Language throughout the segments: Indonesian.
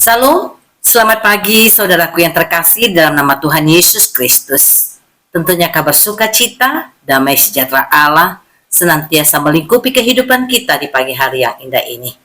Salam, selamat pagi saudaraku yang terkasih dalam nama Tuhan Yesus Kristus. Tentunya kabar sukacita, damai sejahtera Allah senantiasa melingkupi kehidupan kita di pagi hari yang indah ini.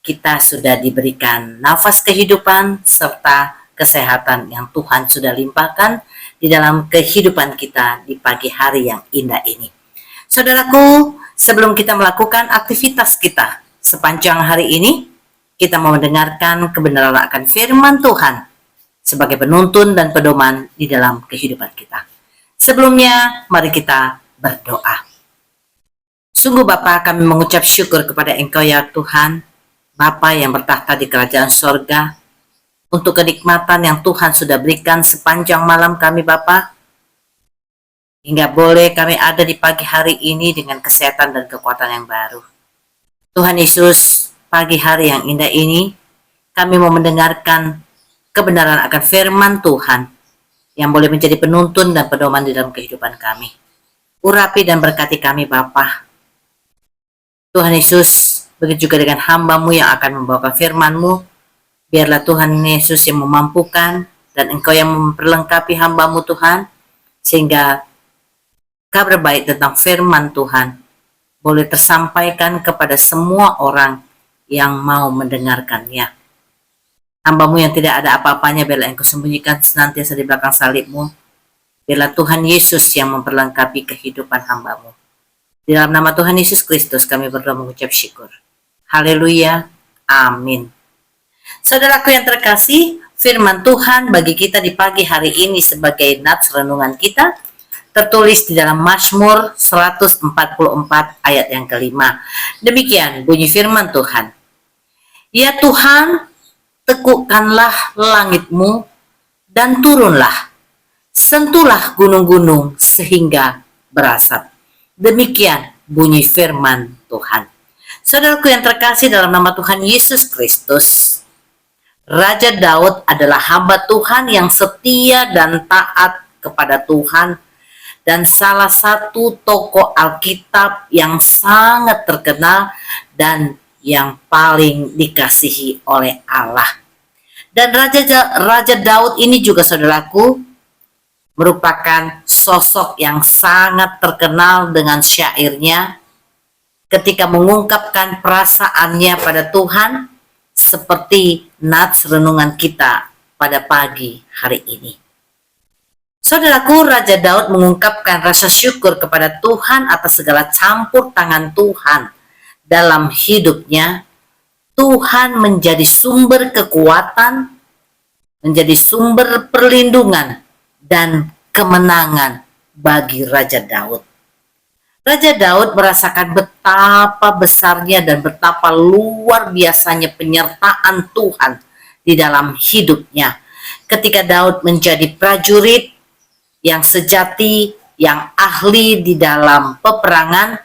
Kita sudah diberikan nafas kehidupan serta kesehatan yang Tuhan sudah limpahkan di dalam kehidupan kita di pagi hari yang indah ini. Saudaraku, sebelum kita melakukan aktivitas kita sepanjang hari ini, kita mau mendengarkan kebenaran akan firman Tuhan sebagai penuntun dan pedoman di dalam kehidupan kita. Sebelumnya, mari kita berdoa. Sungguh Bapa, kami mengucap syukur kepada Engkau ya Tuhan, Bapa yang bertahta di kerajaan sorga, untuk kenikmatan yang Tuhan sudah berikan sepanjang malam kami Bapa, hingga boleh kami ada di pagi hari ini dengan kesehatan dan kekuatan yang baru. Tuhan Yesus, pagi hari yang indah ini, kami mau mendengarkan kebenaran akan firman Tuhan yang boleh menjadi penuntun dan pedoman di dalam kehidupan kami. Urapi dan berkati kami Bapa. Tuhan Yesus, begitu juga dengan hamba-Mu yang akan membawakan firman-Mu. Biarlah Tuhan Yesus yang memampukan dan Engkau yang memperlengkapi hamba-Mu Tuhan, sehingga kabar baik tentang firman Tuhan boleh tersampaikan kepada semua orang yang mau mendengarkannya. Hamba-Mu yang tidak ada apa-apanya, biarlah Engkau sembunyikan senantiasa di belakang salib-Mu. Biarlah Tuhan Yesus yang memperlengkapi kehidupan hamba-Mu. Di dalam nama Tuhan Yesus Kristus kami berdoa mengucap syukur. Haleluya. Amin. Saudaraku yang terkasih, firman Tuhan bagi kita di pagi hari ini sebagai nats renungan kita tertulis di dalam Mazmur 144 ayat yang kelima. Demikian bunyi firman Tuhan. Ya Tuhan, tekukkanlah langit-Mu dan turunlah. Sentuhlah gunung-gunung sehingga berasap. Demikian bunyi firman Tuhan. Saudaraku yang terkasih dalam nama Tuhan Yesus Kristus, Raja Daud adalah hamba Tuhan yang setia dan taat kepada Tuhan, dan salah satu tokoh Alkitab yang sangat terkenal dan yang paling dikasihi oleh Allah. Dan Raja Daud ini juga saudaraku merupakan sosok yang sangat terkenal dengan syairnya ketika mengungkapkan perasaannya pada Tuhan seperti nats renungan kita pada pagi hari ini. Saudaraku, Raja Daud mengungkapkan rasa syukur kepada Tuhan atas segala campur tangan Tuhan dalam hidupnya. Tuhan menjadi sumber kekuatan, menjadi sumber perlindungan dan kemenangan bagi Raja Daud. Raja Daud merasakan betapa besarnya dan betapa luar biasanya penyertaan Tuhan di dalam hidupnya ketika Daud menjadi prajurit yang sejati, yang ahli di dalam peperangan,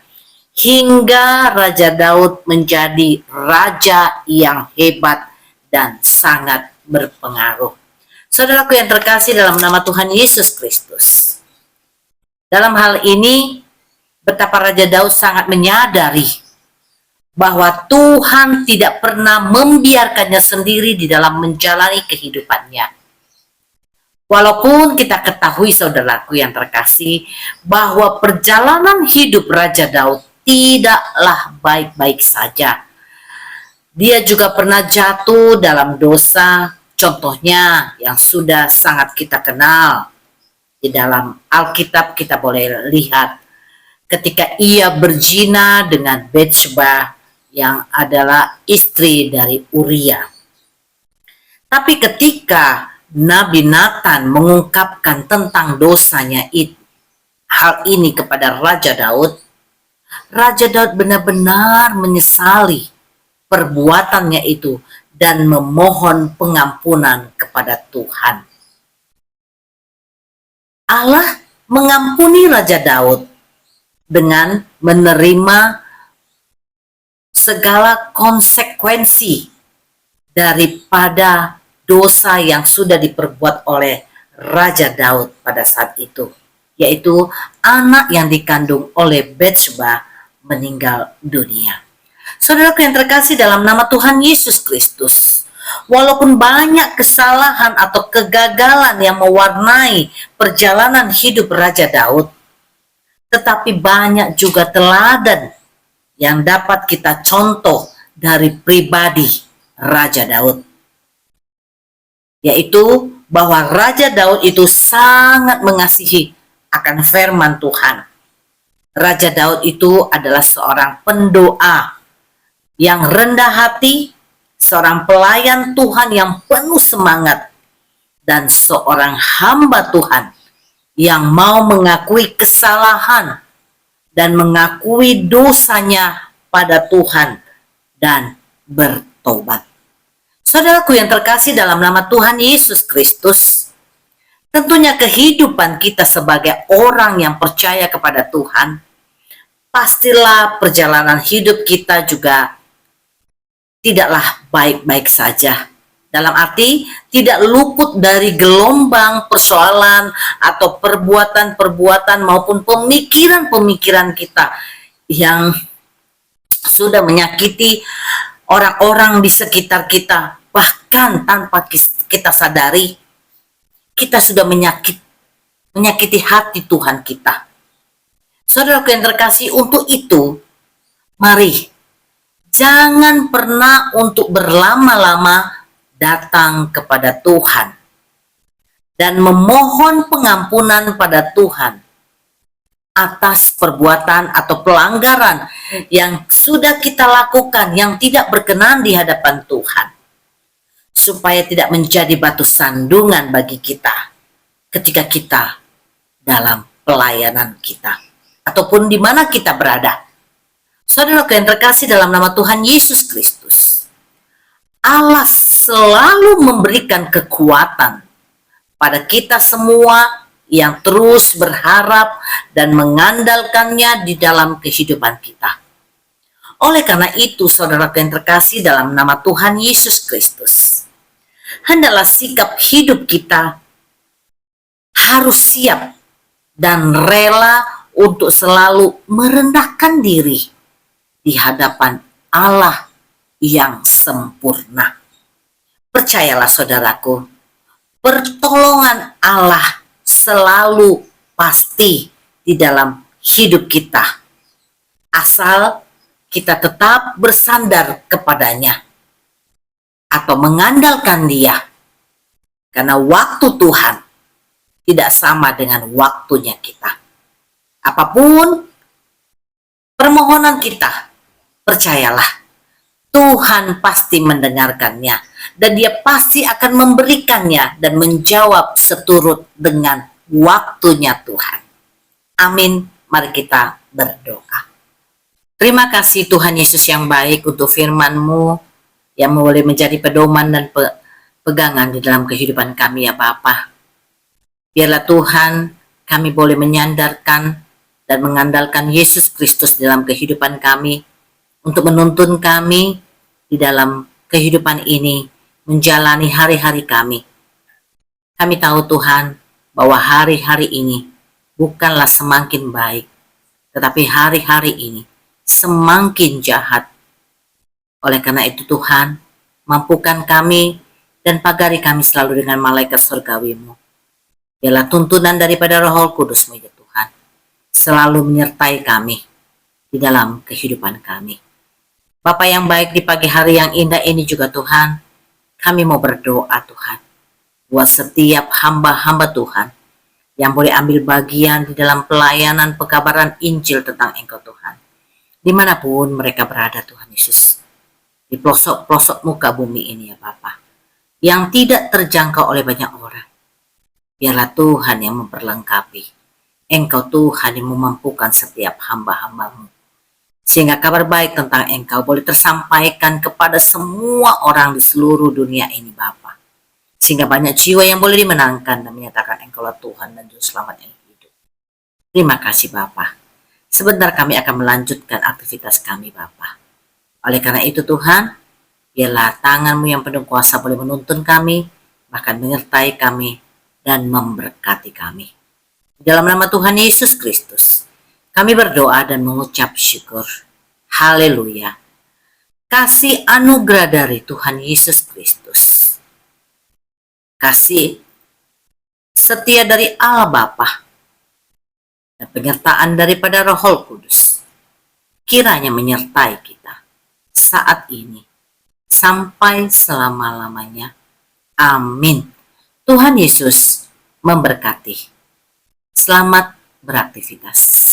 hingga Raja Daud menjadi raja yang hebat dan sangat berpengaruh. Saudaraku yang terkasih dalam nama Tuhan Yesus Kristus, dalam hal ini betapa Raja Daud sangat menyadari bahwa Tuhan tidak pernah membiarkannya sendiri di dalam menjalani kehidupannya. Walaupun kita ketahui saudaraku yang terkasih bahwa perjalanan hidup Raja Daud tidaklah baik-baik saja. Dia juga pernah jatuh dalam dosa, contohnya yang sudah sangat kita kenal. Di dalam Alkitab kita boleh lihat ketika ia berzina dengan Batsheba yang adalah istri dari Uria. Tapi ketika Nabi Nathan mengungkapkan tentang dosanya hal ini kepada Raja Daud benar-benar menyesali perbuatannya itu dan memohon pengampunan kepada Tuhan. Allah mengampuni Raja Daud dengan menerima segala konsekuensi daripada dosa yang sudah diperbuat oleh Raja Daud pada saat itu, yaitu anak yang dikandung oleh Batsheba meninggal dunia. Saudaraku yang terkasih dalam nama Tuhan Yesus Kristus, Walaupun banyak kesalahan atau kegagalan yang mewarnai perjalanan hidup Raja Daud, tetapi banyak juga teladan yang dapat kita contoh dari pribadi Raja Daud, yaitu bahwa Raja Daud itu sangat mengasihi akan firman Tuhan. Raja Daud itu adalah seorang pendoa yang rendah hati, seorang pelayan Tuhan yang penuh semangat, dan seorang hamba Tuhan yang mau mengakui kesalahan dan mengakui dosanya pada Tuhan dan bertobat. Saudaraku yang terkasih dalam nama Tuhan Yesus Kristus, tentunya kehidupan kita sebagai orang yang percaya kepada Tuhan, pastilah perjalanan hidup kita juga tidaklah baik-baik saja. Dalam arti tidak luput dari gelombang persoalan atau perbuatan-perbuatan maupun pemikiran-pemikiran kita yang sudah menyakiti orang-orang di sekitar kita. Bahkan tanpa kita sadari, kita sudah menyakiti hati Tuhan kita. Saudaraku yang terkasih, untuk itu, mari jangan pernah untuk berlama-lama datang kepada Tuhan dan memohon pengampunan pada Tuhan atas perbuatan atau pelanggaran yang sudah kita lakukan yang tidak berkenan di hadapan Tuhan, supaya tidak menjadi batu sandungan bagi kita ketika kita dalam pelayanan kita ataupun di mana kita berada. Saudara yang terkasih dalam nama Tuhan Yesus Kristus, Allah selalu memberikan kekuatan pada kita semua yang terus berharap dan mengandalkannya di dalam kehidupan kita. Oleh karena itu, saudara yang terkasih dalam nama Tuhan Yesus Kristus, hendaklah sikap hidup kita harus siap dan rela untuk selalu merendahkan diri di hadapan Allah yang sempurna. Percayalah saudaraku, pertolongan Allah selalu pasti di dalam hidup kita, asal kita tetap bersandar kepadanya atau mengandalkan Dia, karena waktu Tuhan tidak sama dengan waktunya kita. Apapun permohonan kita, percayalah Tuhan pasti mendengarkannya, dan Dia pasti akan memberikannya dan menjawab seturut dengan waktunya Tuhan. Amin. Mari kita berdoa. Terima kasih Tuhan Yesus yang baik untuk firman-Mu yang boleh menjadi pedoman dan pegangan di dalam kehidupan kami ya Bapa. Biarlah Tuhan kami boleh menyandarkan dan mengandalkan Yesus Kristus dalam kehidupan kami, untuk menuntun kami di dalam kehidupan ini, menjalani hari-hari kami. Kami tahu Tuhan, bahwa hari-hari ini bukanlah semakin baik, tetapi hari-hari ini semakin jahat. Oleh karena itu Tuhan, mampukan kami dan pagari kami selalu dengan malaikat surgawi-Mu. Biarlah tuntunan daripada Roh Kudus-Mu ya Tuhan, selalu menyertai kami di dalam kehidupan kami. Bapa yang baik, di pagi hari yang indah ini juga Tuhan, kami mau berdoa Tuhan, buat setiap hamba-hamba Tuhan yang boleh ambil bagian di dalam pelayanan pekabaran Injil tentang Engkau Tuhan, dimanapun mereka berada Tuhan Yesus, di pelosok-pelosok muka bumi ini ya Bapa, yang tidak terjangkau oleh banyak orang. Biarlah Tuhan yang memperlengkapi, Engkau Tuhan yang memampukan setiap hamba-hamba-Mu, sehingga kabar baik tentang Engkau boleh tersampaikan kepada semua orang di seluruh dunia ini Bapa, sehingga banyak jiwa yang boleh dimenangkan dan menyatakan Engkaulah Tuhan dan Juru Selamat yang hidup. Terima kasih Bapa. Sebentar kami akan melanjutkan aktivitas kami Bapa. Oleh karena itu Tuhan, biarlah tangan-Mu yang penuh kuasa boleh menuntun kami, bahkan menyertai kami dan memberkati kami. Dalam nama Tuhan Yesus Kristus, kami berdoa dan mengucap syukur. Haleluya. kasih anugerah dari Tuhan Yesus Kristus, kasih setia dari Allah Bapa, dan penyertaan daripada Roh Kudus kiranya menyertai kita saat ini sampai selama-lamanya. Amin. Tuhan Yesus memberkati. Selamat beraktivitas.